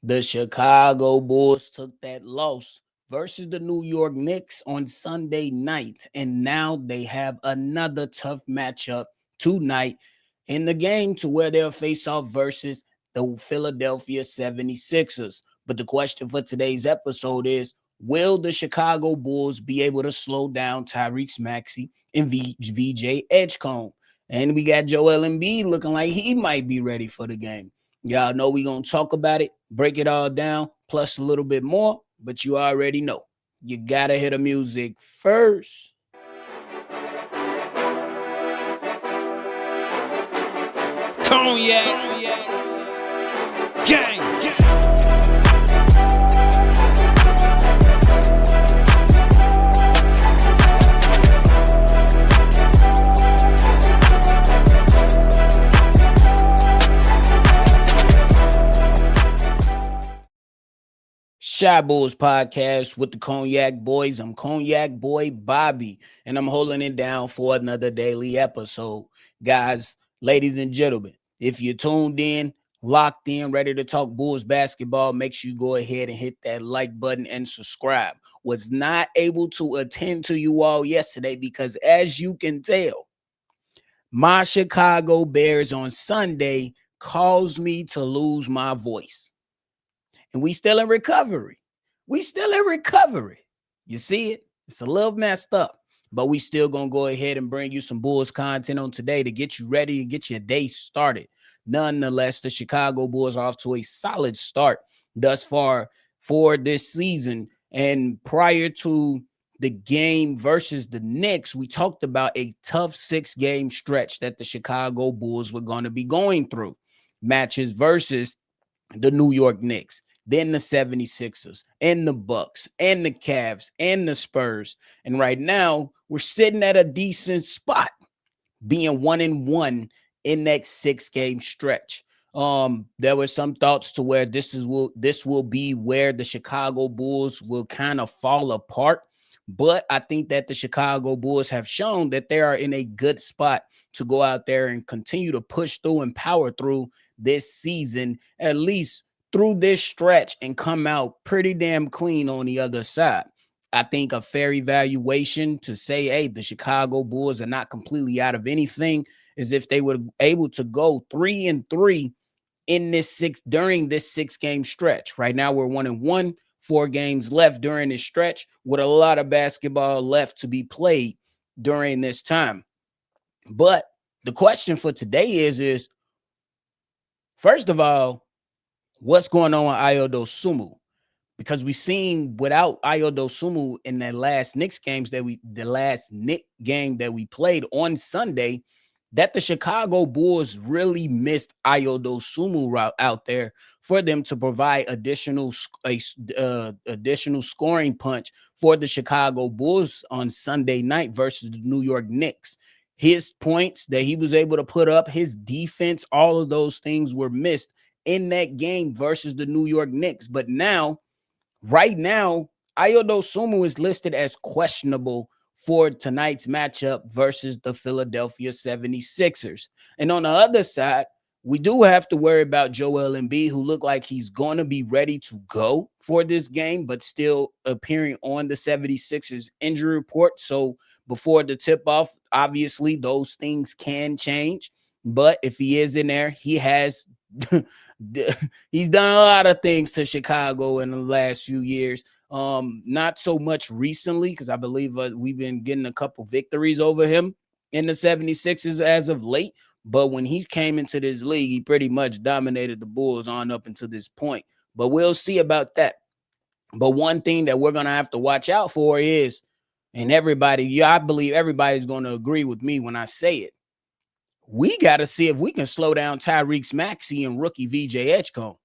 The Chicago Bulls took that loss versus the New York Knicks on Sunday night, and now they have another tough matchup tonight in the game to where they'll face off versus the Philadelphia 76ers. But the question for today's episode is, will the Chicago Bulls be able to slow down Tyrese Maxey and VJ Edgecombe? And we got Joel Embiid looking like he might be ready for the game. Y'all know we gonna talk about it, break it all down, plus a little bit more, but you already know. You gotta hear the music first. Cognac, gang. Shy Bulls podcast with the Cognac Boys. I'm Cognac Boy Bobby, and I'm holding it down for another daily episode. Guys, ladies and gentlemen, if you're tuned in, locked in, ready to talk Bulls basketball, make sure you go ahead and hit that like button and subscribe. Was not able to attend to you all yesterday because, as you can tell, my Chicago Bears on Sunday caused me to lose my voice. And we still in recovery. You see it? It's a little messed up, but we still gonna go ahead and bring you some Bulls content on today to get you ready and get your day started. Nonetheless, the Chicago Bulls are off to a solid start thus far for this season. And prior to the game versus the Knicks, we talked about a tough 6-game stretch that the Chicago Bulls were going to be going through. Matches versus the New York Knicks, then the 76ers, and the Bucks, and the Cavs, and the Spurs. And right now, we're sitting at a decent spot, being 1-1 in that 6-game stretch. There were some thoughts to where this will be where the Chicago Bulls will kind of fall apart. But I think that the Chicago Bulls have shown that they are in a good spot to go out there and continue to push through and power through this season, at least through this stretch, and come out pretty damn clean on the other side. I think a fair evaluation to say, hey, the Chicago Bulls are not completely out of anything is if they were able to go 3-3 in during this 6-game stretch. Right now, we're 1-1, 4 games left during this stretch, with a lot of basketball left to be played during this time. But the question for today is first of all, what's going on with Ayo Dosunmu? Because we seen without Ayo Dosunmu in the last Knicks game that we played on Sunday, that the Chicago Bulls really missed Ayo Dosunmu out there for them to provide additional scoring punch for the Chicago Bulls on Sunday night versus the New York Knicks. His points that he was able to put up, his defense, all of those things were missed in that game versus the New York Knicks. But right now, Ayo Dosunmu is listed as questionable for tonight's matchup versus the Philadelphia 76ers. And on the other side, we do have to worry about Joel Embiid, who looked like he's going to be ready to go for this game, but still appearing on the 76ers injury report. So before the tip-off, obviously, those things can change. But if he is in there, he has he's done a lot of things to Chicago in the last few years. Not so much recently, because I believe we've been getting a couple victories over him in the 76ers as of late. But when he came into this league, he pretty much dominated the Bulls on up until this point. But we'll see about that. But one thing that we're going to have to watch out for is, and I believe everybody's going to agree with me when I say it, we got to see if we can slow down Tyrese Maxey and rookie VJ Edgecombe.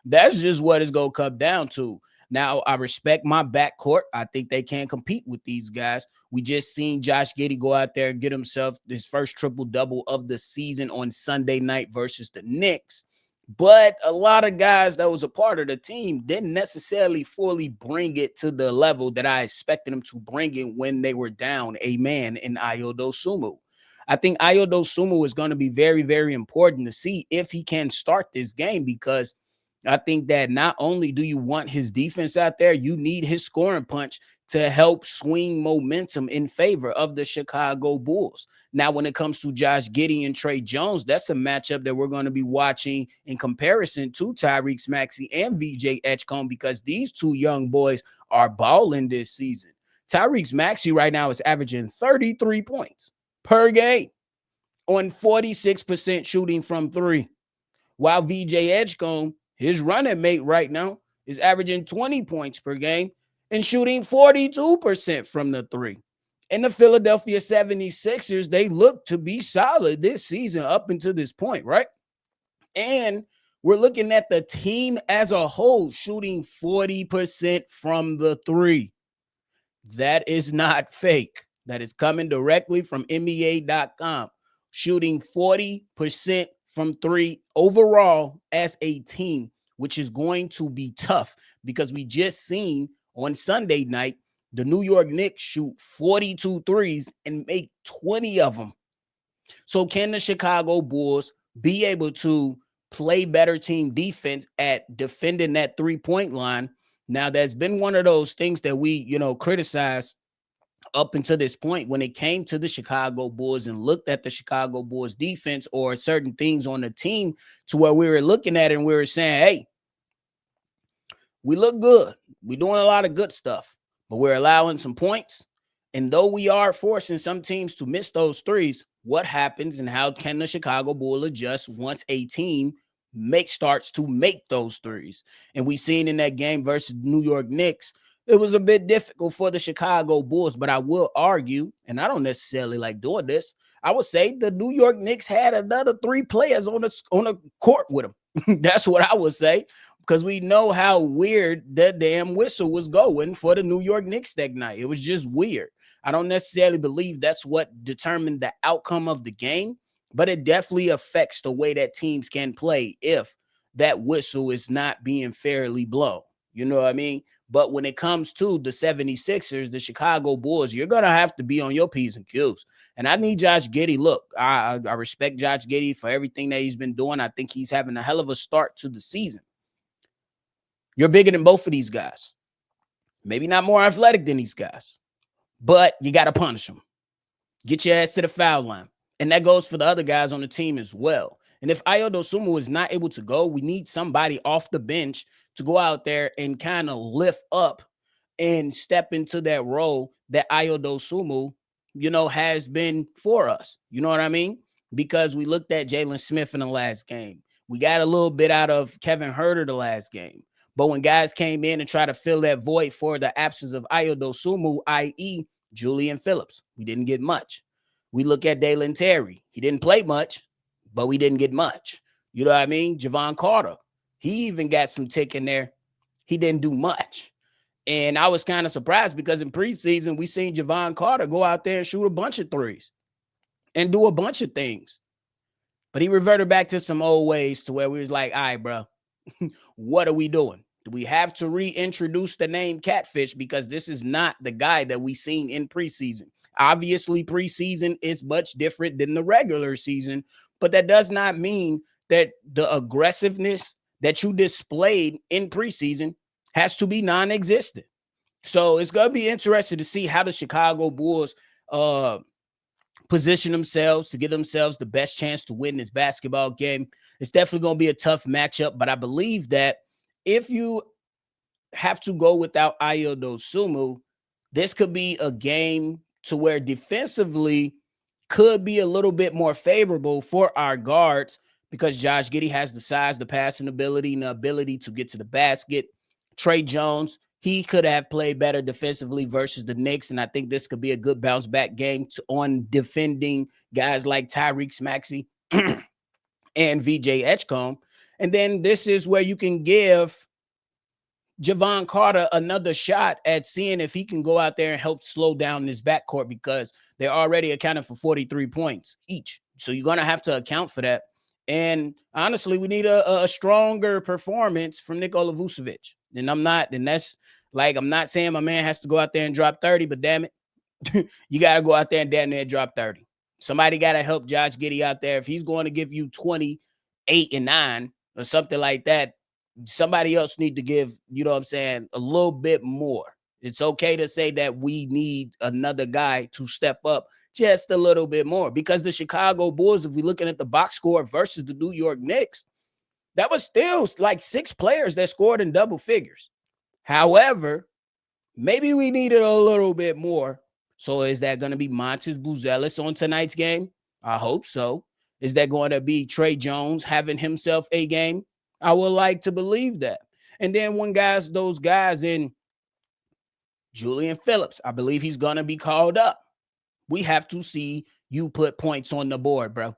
That's just what it's going to come down to. Now, I respect my backcourt. I think they can compete with these guys. We just seen Josh Giddey go out there and get himself his first triple-double of the season on Sunday night versus the Knicks. But a lot of guys that was a part of the team didn't necessarily fully bring it to the level that I expected them to bring it when they were down a man in Ayo Dosunmu. I think Ayo Dosunmu is going to be very, very important to see if he can start this game, because I think that not only do you want his defense out there, you need his scoring punch to help swing momentum in favor of the Chicago Bulls. Now, when it comes to Josh Giddey and Trey Jones, that's a matchup that we're going to be watching in comparison to Tyrese Maxey and VJ Edgecombe, because these two young boys are balling this season. Tyrese Maxey right now is averaging 33 points per game on 46% shooting from three, while VJ Edgecombe, his running mate right now, is averaging 20 points per game and shooting 42% from the three. And the Philadelphia 76ers, they look to be solid this season up until this point, right? And we're looking at the team as a whole shooting 40% from the three. That is not fake. That is coming directly from NBA.com. Shooting 40% from three overall as a team, which is going to be tough because we just seen on Sunday night the New York Knicks shoot 42 threes and make 20 of them. So can the Chicago Bulls be able to play better team defense at defending that three-point line? Now, that's been one of those things that we, criticized up until this point when it came to the Chicago Bulls and looked at the Chicago Bulls defense or certain things on the team, to where we were looking at it and we were saying, hey, we look good. We're doing a lot of good stuff, but we're allowing some points. And though we are forcing some teams to miss those threes, what happens and how can the Chicago Bulls adjust once a team starts to make those threes? And we seen in that game versus New York Knicks, it was a bit difficult for the Chicago Bulls, but I will argue, and I don't necessarily like doing this, I would say the New York Knicks had another three players on the court with them. That's what I would say, because we know how weird that damn whistle was going for the New York Knicks that night. It was just weird. I don't necessarily believe that's what determined the outcome of the game, but it definitely affects the way that teams can play if that whistle is not being fairly blown. You know what I mean? But when it comes to the 76ers, the Chicago Bulls, you're going to have to be on your P's and Q's. And I need Josh Giddey. Look, I respect Josh Giddey for everything that he's been doing. I think he's having a hell of a start to the season. You're bigger than both of these guys. Maybe not more athletic than these guys, but you got to punish them. Get your ass to the foul line. And that goes for the other guys on the team as well. And if Ayo Dosunmu is not able to go, we need somebody off the bench to go out there and kind of lift up and step into that role that Ayo Dosunmu, has been for us. You know what I mean? Because we looked at Jalen Smith in the last game. We got a little bit out of Kevin Huerter the last game. But when guys came in and tried to fill that void for the absence of Ayo Dosunmu, i.e. Julian Phillips, we didn't get much. We look at Dalen Terry. He didn't play much, but we didn't get much. You know what I mean? Javon Carter, he even got some tick in there. He didn't do much. And I was kind of surprised because in preseason, we seen Javon Carter go out there and shoot a bunch of threes and do a bunch of things. But he reverted back to some old ways to where we was like, all right, bro, what are we doing? Do we have to reintroduce the name Catfish? Because this is not the guy that we seen in preseason. Obviously, preseason is much different than the regular season, but that does not mean that the aggressiveness that you displayed in preseason has to be non-existent. So it's going to be interesting to see how the Chicago Bulls position themselves to give themselves the best chance to win this basketball game. It's definitely going to be a tough matchup, but I believe that if you have to go without Ayo Dosunmu, this could be a game to where defensively could be a little bit more favorable for our guards because Josh Giddey has the size, the passing ability, and the ability to get to the basket. Trey Jones, he could have played better defensively versus the Knicks, and I think this could be a good bounce back game on defending guys like Tyrese Maxey and VJ Edgecombe. And then this is where you can give Javon Carter another shot at seeing if he can go out there and help slow down this backcourt because they're already accounted for 43 points each. So you're going to have to account for that. And honestly, we need a stronger performance from Nikola Vucevic. I'm not saying my man has to go out there and drop 30, but damn it, you got to go out there and damn near drop 30. Somebody got to help Josh Giddey out there. If he's going to give you 28 and 9 or something like that, somebody else need to give, you know what I'm saying, a little bit more. It's okay to say that we need another guy to step up just a little bit more, because the Chicago Bulls, if we're looking at the box score versus the New York Knicks, that was still like 6 players that scored in double figures. However, maybe we needed a little bit more. So is that going to be Montes Buzelis on tonight's game? I hope so. Is that going to be Trey Jones having himself a game? I would like to believe that. And then when those guys in Julian Phillips, I believe he's going to be called up. We have to see you put points on the board, bro.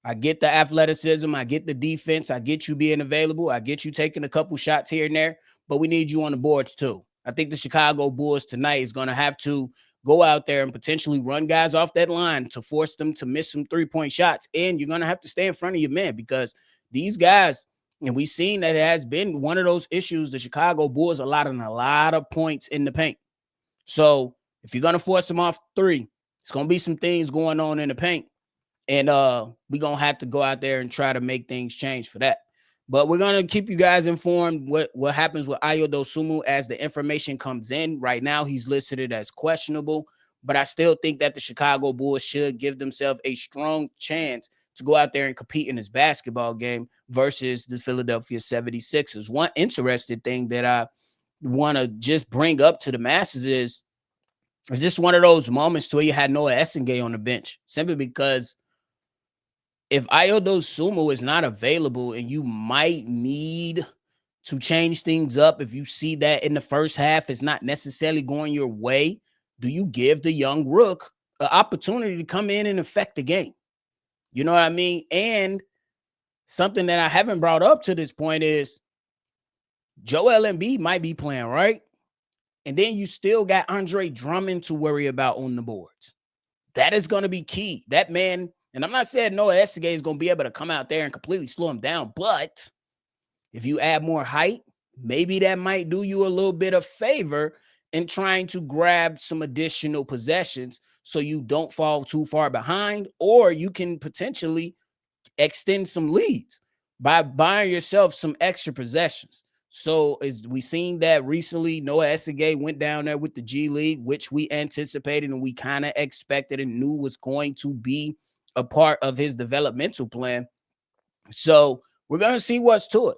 I get the athleticism. I get the defense. I get you being available. I get you taking a couple shots here and there, but we need you on the boards too. I think the Chicago Bulls tonight is going to have to go out there and potentially run guys off that line to force them to miss some three-point shots. And you're going to have to stay in front of your men, because these guys, and we've seen that it has been one of those issues, the Chicago Bulls allowing a lot of points in the paint. So if you're going to force them off three, it's going to be some things going on in the paint. And we're going to have to go out there and try to make things change for that. But we're going to keep you guys informed what happens with Ayo Dosunmu as the information comes in. Right now, he's listed as questionable. But I still think that the Chicago Bulls should give themselves a strong chance to go out there and compete in this basketball game versus the Philadelphia 76ers. One interesting thing that I want to just bring up to the masses is this one of those moments to where you had Noah Essengay on the bench, simply because if Ayo Dosunmu is not available and you might need to change things up, if you see that in the first half it's not necessarily going your way, do you give the young rook an opportunity to come in and affect the game? You know what I mean? And something that I haven't brought up to this point is Joel Embiid might be playing, right? And then you still got Andre Drummond to worry about on the boards. That is going to be key. That man, and I'm not saying Noah Essengay is going to be able to come out there and completely slow him down, but if you add more height, maybe that might do you a little bit of favor in trying to grab some additional possessions so you don't fall too far behind, or you can potentially extend some leads by buying yourself some extra possessions. So as we seen that recently, Noah Essengay went down there with the G League, which we anticipated and we kind of expected and knew was going to be a part of his developmental plan. So we're going to see what's to it.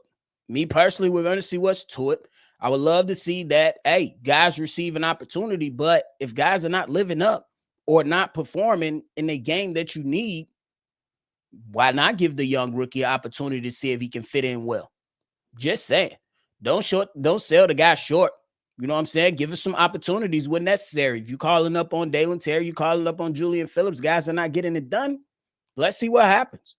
Me personally, we're going to see what's to it. I would love to see that, hey, guys receive an opportunity, but if guys are not living up or not performing in a game that you need, why not give the young rookie an opportunity to see if he can fit in well? Just saying. Don't sell the guy short. You know what I'm saying? Give us some opportunities when necessary. If you're calling up on Dalen Terry, you're calling up on Julian Phillips, guys are not getting it done. Let's see what happens.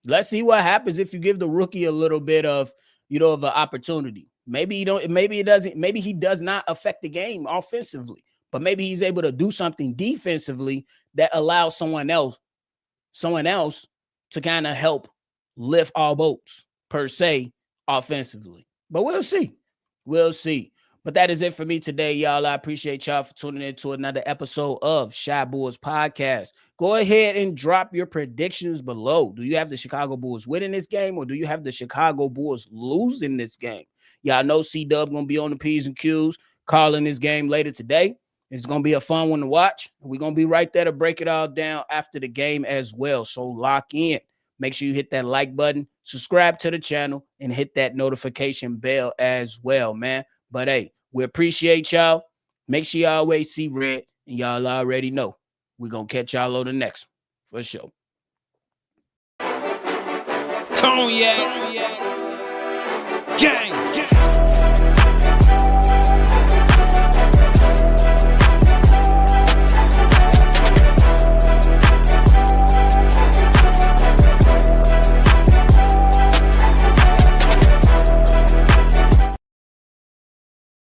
Let's see what happens if you give the rookie a little bit of, of an opportunity. Maybe he does not affect the game offensively, but maybe he's able to do something defensively that allows someone else to kind of help lift all boats per se offensively. But we'll see. We'll see. But that is it for me today, y'all. I appreciate y'all for tuning in to another episode of Shy Bulls Podcast. Go ahead and drop your predictions below. Do you have the Chicago Bulls winning this game, or do you have the Chicago Bulls losing this game? Y'all know C-Dub going to be on the P's and Q's calling this game later today. It's going to be a fun one to watch. We're going to be right there to break it all down after the game as well. So lock in. Make sure you hit that like button, subscribe to the channel, and hit that notification bell as well, man. But, hey, we appreciate y'all. Make sure y'all always see red, and y'all already know we're going to catch y'all on the next one, for sure. Cognac. Gang.